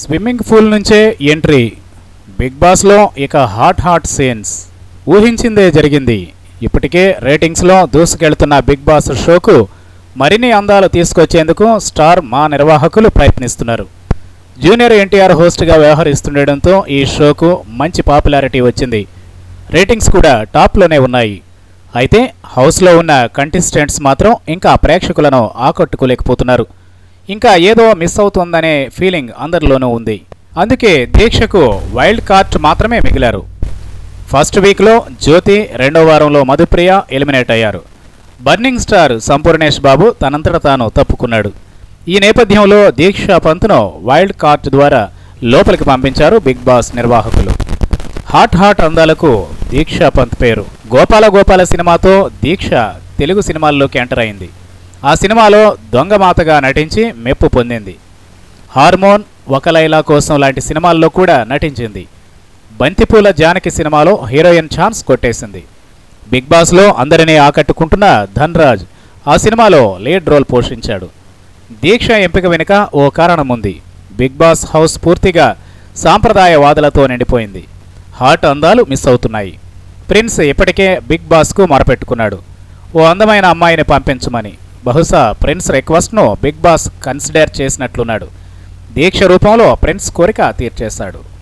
Swimming pool నుంచే entry. Big బాస్లో ఇక హాట్ సీన్స్. ఊహించిందే జరిగింది. ఇప్పటికే రేటింగ్స్లో దూసుకెళ్తున్న బిగ్ బాస్ షోకు మరిన్ని అందాలు తీసుకొచ్చేందుకు స్టార్ మా నిర్వాహకులు ప్రయత్నిస్తున్నారు. జూనియర్ ఎన్టీఆర్ హోస్ట్గా వ్యవహరిస్తుండటంతో ఈ షోకు మంచి పాపులారిటీ వచ్చింది. రేటింగ్స్ కూడా టాప్లోనే ఉన్నాయి. అయితే హౌస్లో ఉన్న కంటెస్టెంట్స్ మాత్రం ఇంకా ప్రేక్షకులను ఆకట్టుకోలేకపోతున్నారు. ఇంకా ఏదో మిస్ అవుతుందనే ఫీలింగ్ అందరిలోనూ ఉంది. అందుకే దీక్షకు వైల్డ్ కార్డ్ మాత్రమే మిగిలారు. ఫస్ట్ వీక్లో జ్యోతి, రెండో వారంలో మధుప్రియ ఎలిమినేట్ అయ్యారు. బర్నింగ్ స్టార్ సంపూర్ణేష్ బాబు తనంతట తాను తప్పుకున్నాడు. ఈ నేపథ్యంలో దీక్షా పంత్ను వైల్డ్ కార్డ్ ద్వారా లోపలికి పంపించారు బిగ్ బాస్ నిర్వాహకులు. హాట్ అందాలకు దీక్షా పంత్ పేరు. గోపాల సినిమాతో దీక్ష తెలుగు సినిమాల్లోకి ఎంటర్ అయింది. ఆ సినిమాలో దొంగమాతగా నటించి మెప్పు పొందింది. హార్మోన్, ఒక లైలా కోసం లాంటి సినిమాల్లో కూడా నటించింది. బంతిపూల జానకి సినిమాలో హీరోయిన్ ఛాన్స్ కొట్టేసింది. బిగ్ బాస్లో అందరినీ ఆకట్టుకుంటున్న ధన్రాజ్ ఆ సినిమాలో లీడ్ రోల్ పోషించాడు. దీక్ష ఎంపిక వెనుక ఓ కారణం ఉంది. బిగ్ బాస్ హౌస్ పూర్తిగా సాంప్రదాయవాదులతో నిండిపోయింది. హాట్ అందాలు మిస్ అవుతున్నాయి. ప్రిన్స్ ఇప్పటికే బిగ్ బాస్కు మొరపెట్టుకున్నాడు. ఓ అందమైన అమ్మాయిని పంపించమని. బహుశా ప్రిన్స్ రిక్వెస్ట్ను బిగ్ బాస్ కన్సిడర్ చేసినట్లున్నాడు. దీక్ష రూపంలో ప్రిన్స్ కోరిక తీర్చేశాడు.